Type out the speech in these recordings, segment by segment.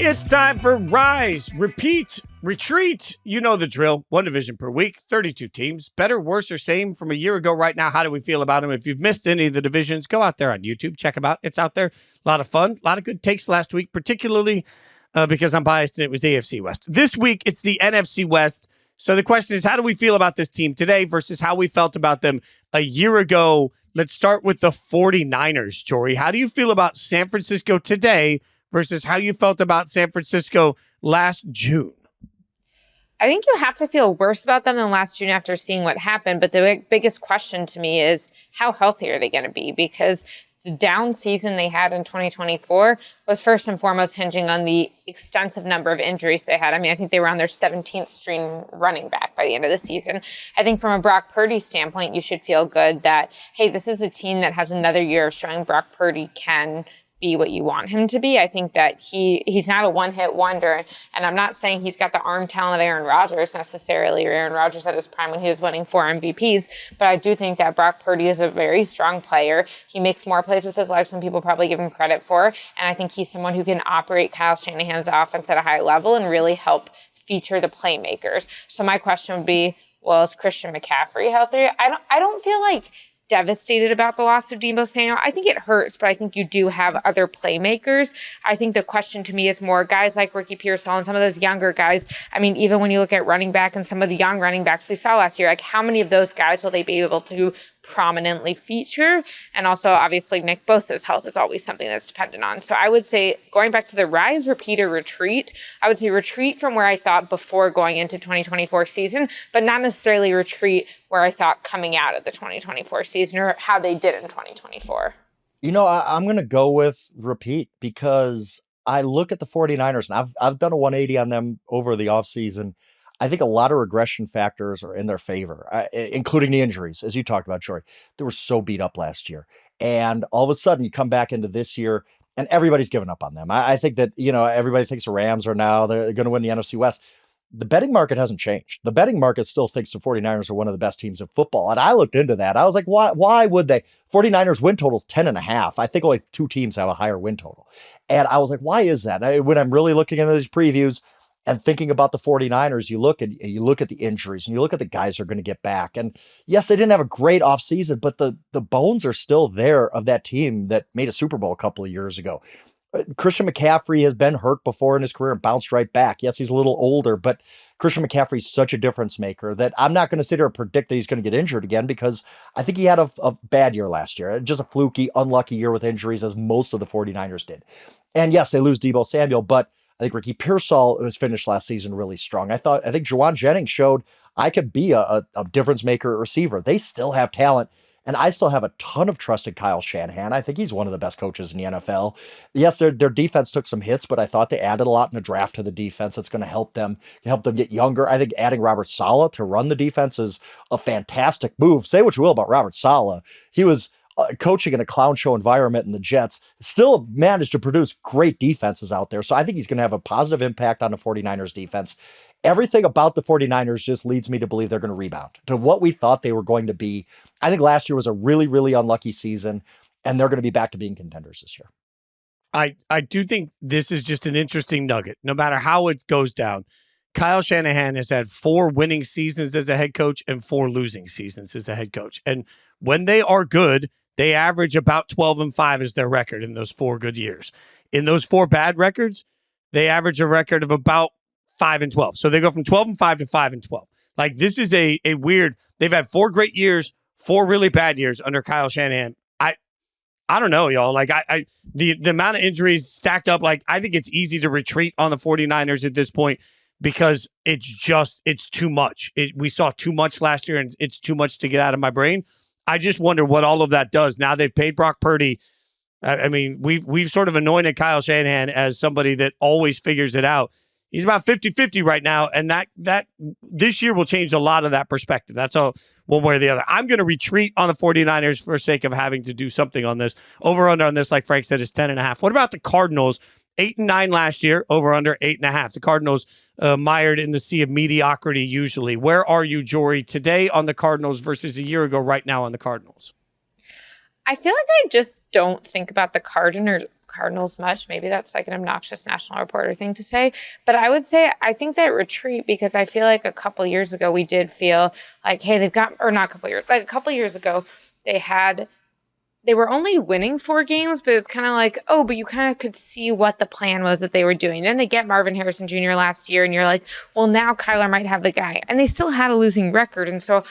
It's time for Rise, Repeat, Retreat. You know the drill. One division per week, 32 teams. Better, worse, or same from a year ago right now. How do we feel about them? If you've missed any of the divisions, go out there on YouTube. Check them out. It's out there. A lot of fun. A lot of good takes last week, particularly because I'm biased and it was AFC West. This week, it's the NFC West. So the question is, how do we feel about this team today versus how we felt about them a year ago? Let's start with the 49ers, Jori. How do you feel about San Francisco today versus how you felt about San Francisco last June? I think you have to feel worse about them than last June after seeing what happened. But the biggest question to me is, how healthy are they going to be? Because the down season they had in 2024 was first and foremost hinging on the extensive number of injuries they had. I mean, I think they were on their 17th string running back by the end of the season. I think from a Brock Purdy standpoint, you should feel good that, hey, this is a team that has another year of showing Brock Purdy can be what you want him to be. I think that he's not a one-hit wonder, and I'm not saying he's got the arm talent of Aaron Rodgers necessarily, or Aaron Rodgers at his prime when he was winning 4 MVPs, but I do think that Brock Purdy is a very strong player. He makes more plays with his legs than people probably give him credit for, and I think he's someone who can operate Kyle Shanahan's offense at a high level and really help feature the playmakers. So my question would be, well, is Christian McCaffrey healthy? I don't feel like devastated about the loss of Deebo Samuel. I think it hurts, but I think you do have other playmakers. I think the question to me is more guys like Ricky Pearsall and some of those younger guys. I mean, even when you look at running back and some of the young running backs we saw last year, like how many of those guys will they be able to prominently feature? And also, obviously, Nick Bosa's health is always something that's dependent on. So I would say, going back to the rise, repeat, or retreat, I would say retreat from where I thought before going into 2024 season, but not necessarily retreat where I thought coming out of the 2024 season or how they did in 2024. You know, I'm going to go with repeat because I look at the 49ers, and I've done a 180 on them over the offseason. I think a lot of regression factors are in their favor, including the injuries, as you talked about, Jori. They were so beat up last year. And all of a sudden, you come back into this year, and everybody's given up on them. I think that, you know, everybody thinks the Rams are now, they're going to win the NFC West. The betting market hasn't changed. The betting market still thinks the 49ers are one of the best teams in football. And I looked into that. I was like, why would they? 49ers win total's 10.5. I think only 2 teams have a higher win total. And I was like, why is that? When I'm really looking into these previews and thinking about the 49ers, you look at the injuries and you look at the guys who are going to get back. And yes, they didn't have a great offseason, but the bones are still there of that team that made a Super Bowl a couple of years ago. Christian McCaffrey has been hurt before in his career and bounced right back. Yes, he's a little older, but Christian McCaffrey's such a difference maker that I'm not going to sit here and predict that he's going to get injured again, because I think he had a bad year last year. Just a fluky, unlucky year with injuries, as most of the 49ers did. And yes, they lose Deebo Samuel, but I think Ricky Pearsall was finished last season really strong. I think Juwan Jennings showed I could be a difference maker receiver. They still have talent. And I still have a ton of trust in Kyle Shanahan. I think he's one of the best coaches in the NFL. Yes, their defense took some hits, but I thought they added a lot in the draft to the defense. That's going to help them get younger. I think adding Robert Saleh to run the defense is a fantastic move. Say what you will about Robert Saleh. He was coaching in a clown show environment in the Jets, still managed to produce great defenses out there. So I think he's going to have a positive impact on the 49ers defense. Everything about the 49ers just leads me to believe they're going to rebound to what we thought they were going to be. I think last year was a really, really unlucky season, and they're going to be back to being contenders this year. I do think this is just an interesting nugget. No matter how it goes down, Kyle Shanahan has had 4 winning seasons as a head coach and 4 losing seasons as a head coach. And when they are good, they average about 12-5 as their record in those 4 good years. In those 4 bad records, they average a record of about 5-12. So they go from 12-5 to 5-12. Like, this is a weird, they've had 4 great years, 4 really bad years under Kyle Shanahan. I don't know, y'all. Like, the amount of injuries stacked up, like, I think it's easy to retreat on the 49ers at this point because it's too much. We saw too much last year, and it's too much to get out of my brain. I just wonder what all of that does. Now they've paid Brock Purdy. I mean, we've sort of anointed Kyle Shanahan as somebody that always figures it out. He's about 50-50 right now, and that this year will change a lot of that perspective. That's all, one way or the other. I'm going to retreat on the 49ers for sake of having to do something on this. Over-under on this, like Frank said, is 10.5. What about the Cardinals? 8-9 last year, over-under 8.5. The Cardinals mired in the sea of mediocrity usually. Where are you, Jori, today on the Cardinals versus a year ago right now on the Cardinals? I feel like I just don't think about the Cardinals much. Maybe that's like an obnoxious national reporter thing to say. But I would say I think they retreat because I feel like a couple years ago we did feel like, hey, they've got, or not a couple years, like a couple years ago they were only winning 4 games, but it's kind of like, oh, but you kind of could see what the plan was that they were doing. Then they get Marvin Harrison Jr. last year, and you're like, well, now Kyler might have the guy. And they still had a losing record. And so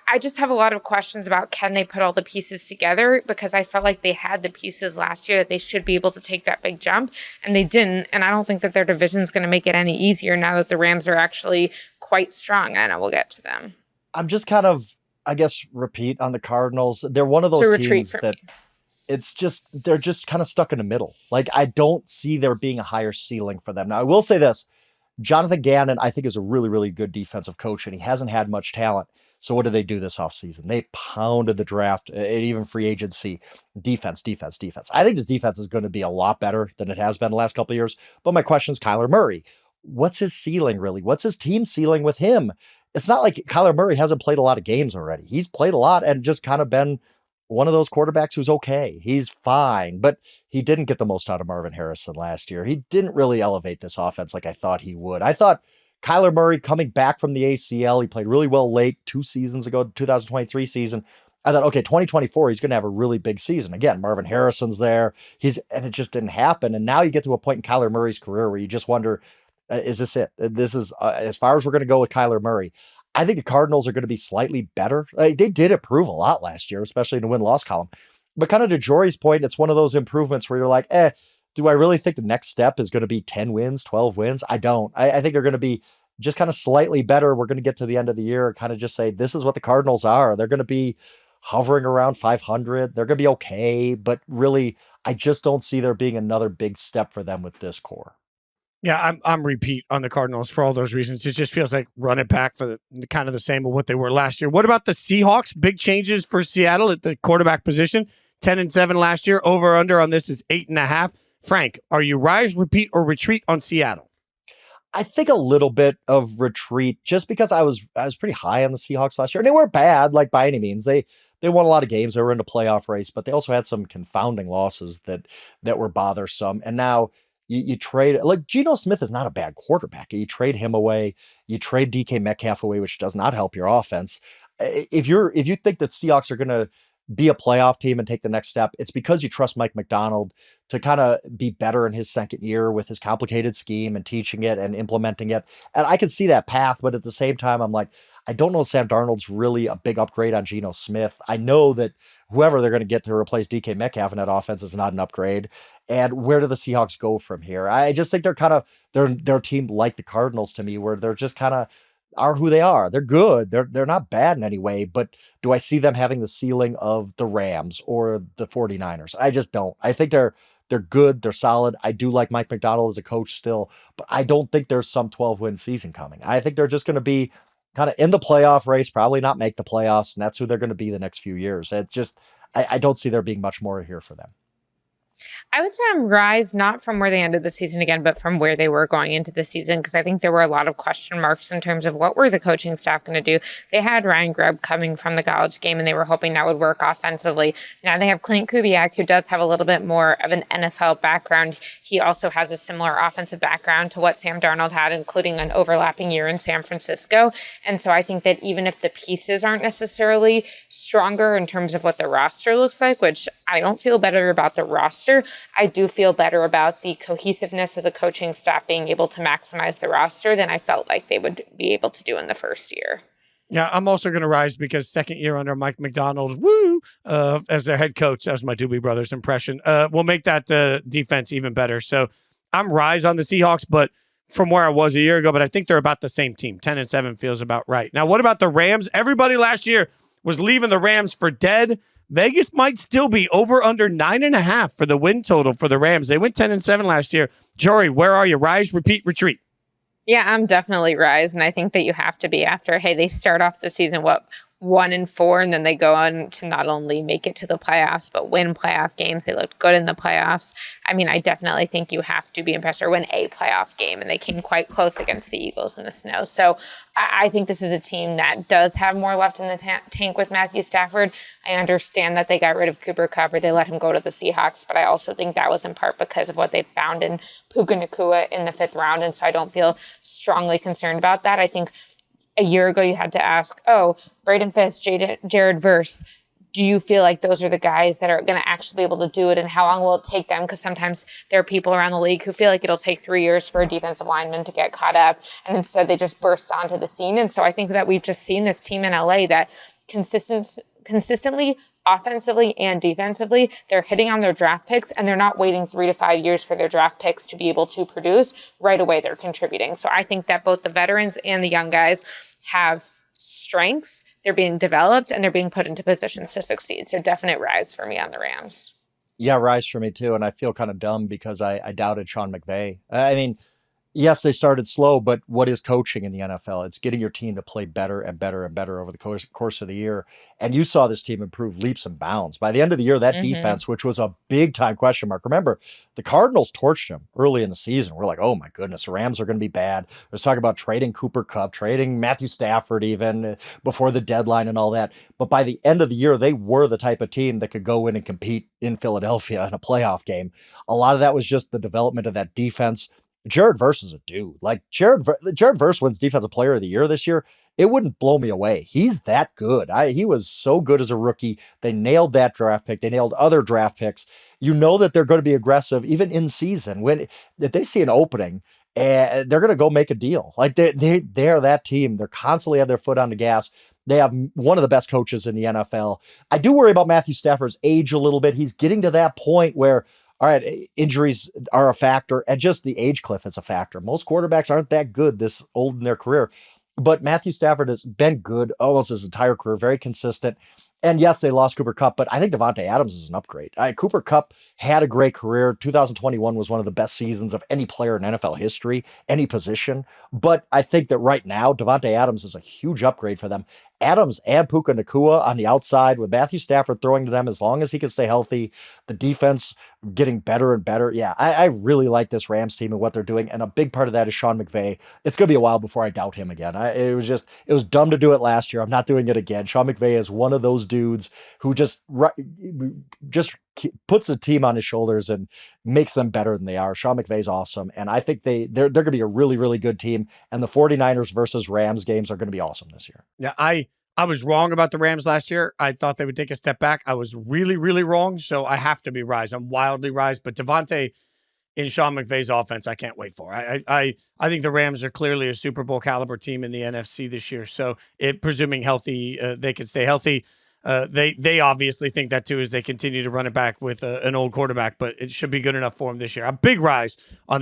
I just have a lot of questions about can they put all the pieces together, because I felt like they had the pieces last year that they should be able to take that big jump, and they didn't. And I don't think that their division is going to make it any easier now that the Rams are actually quite strong. I know we'll get to them. I'm just kind of, I guess, repeat on the Cardinals. They're one of those teams that it's just, they're just kind of stuck in the middle. Like, I don't see there being a higher ceiling for them. Now, I will say this. Jonathan Gannon, I think, is a really, really good defensive coach, and he hasn't had much talent. So what did they do this offseason? They pounded the draft and even free agency. Defense. I think this defense is going to be a lot better than it has been the last couple of years. But my question is Kyler Murray. What's his ceiling, really? What's his team ceiling with him? It's not like Kyler Murray hasn't played a lot of games already. He's played a lot and just kind of been one of those quarterbacks who's okay. He's fine, but he didn't get the most out of Marvin Harrison last year. He didn't really elevate this offense like I thought he would. I thought Kyler Murray coming back from the ACL, he played really well late 2 seasons ago, 2023 season. I thought, okay, 2024, he's going to have a really big season. Again, Marvin Harrison's there. And it just didn't happen. And now you get to a point in Kyler Murray's career where you just wonder, is this it? This is as far as we're going to go with Kyler Murray. I think the Cardinals are going to be slightly better. They did improve a lot last year, especially in the win-loss column. But kind of to Jori's point, it's one of those improvements where you're like, do I really think the next step is going to be 10 wins, 12 wins? I don't. I think they're going to be just kind of slightly better. We're going to get to the end of the year and kind of just say, this is what the Cardinals are. They're going to be hovering around 500. They're going to be okay. But really, I just don't see there being another big step for them with this core. Yeah, I'm repeat on the Cardinals for all those reasons. It just feels like run it back for the kind of the same of what they were last year. What about the Seahawks? Big changes for Seattle at the quarterback position. 10-7 last year. Over under on this is 8.5. Frank, are you rise, repeat, or retreat on Seattle? I think a little bit of retreat, just because I was pretty high on the Seahawks last year. And they weren't bad, like by any means. They won a lot of games. They were in the playoff race, but they also had some confounding losses that were bothersome. And now you trade, like, Geno Smith is not a bad quarterback. You trade him away. You trade DK Metcalf away, which does not help your offense. If you think that Seahawks are going to be a playoff team and take the next step, it's because you trust Mike Macdonald to kind of be better in his second year with his complicated scheme and teaching it and implementing it. And I can see that path, but at the same time, I'm like, I don't know if Sam Darnold's really a big upgrade on Geno Smith. I know that whoever they're going to get to replace DK Metcalf in that offense is not an upgrade. And where do the Seahawks go from here? I just think they're kind of, they're a team like the Cardinals to me, where they're just kind of are who they are. They're good. They're not bad in any way, but do I see them having the ceiling of the Rams or the 49ers? I just don't. I think they're good. They're solid. I do like Mike Macdonald as a coach still, but I don't think there's some 12-win season coming. I think they're just going to be kind of in the playoff race, probably not make the playoffs, and that's who they're going to be the next few years. It's just, I don't see there being much more here for them. I would say I'm rise, not from where they ended the season again, but from where they were going into the season, because I think there were a lot of question marks in terms of what were the coaching staff going to do. They had Ryan Grubb coming from the college game, and they were hoping that would work offensively. Now they have Clint Kubiak, who does have a little bit more of an NFL background. He also has a similar offensive background to what Sam Darnold had, including an overlapping year in San Francisco. And so I think that even if the pieces aren't necessarily stronger in terms of what the roster looks like, which I don't feel better about the roster, I do feel better about the cohesiveness of the coaching staff being able to maximize the roster than I felt like they would be able to do in the first year. Yeah, I'm also going to rise because second year under Mike Macdonald, as their head coach, as my Doobie Brothers impression, will make that defense even better. So I'm rise on the Seahawks, but from where I was a year ago, but I think they're about the same team. 10-7 feels about right. Now, what about the Rams? Everybody last year was leaving the Rams for dead. Vegas might still be over under 9.5 for the win total for the Rams. They went 10-7 last year. Jori, where are you? Rise, repeat, retreat. Yeah, I'm definitely rise. And I think that you have to be after, hey, they start off the season, 1-4, and then they go on to not only make it to the playoffs, but win playoff games. They looked good in the playoffs. I mean, I definitely think you have to be impressed or win a playoff game, and they came quite close against the Eagles in the snow. So I think this is a team that does have more left in the tank with Matthew Stafford. I understand that they got rid of Cooper Kupp or they let him go to the Seahawks, but I also think that was in part because of what they found in Puka Nacua in the 5th round, and so I don't feel strongly concerned about that. I think a year ago, you had to ask, Braden Fitz, Jared Verse, do you feel like those are the guys that are going to actually be able to do it, and how long will it take them? Because sometimes there are people around the league who feel like it'll take 3 years for a defensive lineman to get caught up, and instead they just burst onto the scene. And so I think that we've just seen this team in LA that consistently, offensively and defensively, they're hitting on their draft picks, and they're not waiting 3 to 5 years for their draft picks to be able to produce. Right away, they're contributing. So I think that both the veterans and the young guys have strengths. They're being developed, and they're being put into positions to succeed. So definite rise for me on the Rams. Yeah, rise for me too. And I feel kind of dumb because I doubted Sean McVay. I mean, yes, they started slow, but what is coaching in the NFL? It's getting your team to play better and better and better over the course of the year. And you saw this team improve leaps and bounds. By the end of the year, that defense, which was a big time question mark. Remember, the Cardinals torched them early in the season. We're like, oh my goodness, the Rams are going to be bad. Let's talk about trading Cooper Kupp, trading Matthew Stafford even before the deadline and all that. But by the end of the year, they were the type of team that could go in and compete in Philadelphia in a playoff game. A lot of that was just the development of that defense. Jared Verse is a dude. Like Jared Verse wins Defensive Player of the Year this year. It wouldn't blow me away. He's that good. He was so good as a rookie. They nailed that draft pick. They nailed other draft picks. You know that they're going to be aggressive even in season. If they see an opening, they're going to go make a deal. Like they're that team. They're constantly have their foot on the gas. They have one of the best coaches in the NFL. I do worry about Matthew Stafford's age a little bit. He's getting to that point where, all right, injuries are a factor, and just the age cliff is a factor. Most quarterbacks aren't that good this old in their career, but Matthew Stafford has been good almost his entire career, very consistent. And yes, they lost Cooper Kupp, but I think Davante Adams is an upgrade. Cooper Kupp had a great career. 2021 was one of the best seasons of any player in NFL history, any position. But I think that right now, Davante Adams is a huge upgrade for them. Adams and Puka Nacua on the outside with Matthew Stafford throwing to them as long as he can stay healthy. The defense getting better and better. Yeah, I really like this Rams team and what they're doing. And a big part of that is Sean McVay. It's going to be a while before I doubt him again. It was dumb to do it last year. I'm not doing it again. Sean McVay is one of those dudes who just puts a team on his shoulders and makes them better than they are. Sean McVay's awesome. And I think they're going to be a really, really good team. And the 49ers versus Rams games are going to be awesome this year. Yeah, I was wrong about the Rams last year. I thought they would take a step back. I was really, really wrong. So I have to be rise. I'm wildly rise. But Davante in Sean McVay's offense, I can't wait for. I think the Rams are clearly a Super Bowl caliber team in the NFC this year. So presuming healthy, they can stay healthy. They obviously think that too as they continue to run it back with an old quarterback, but it should be good enough for them this year. A big rise on them.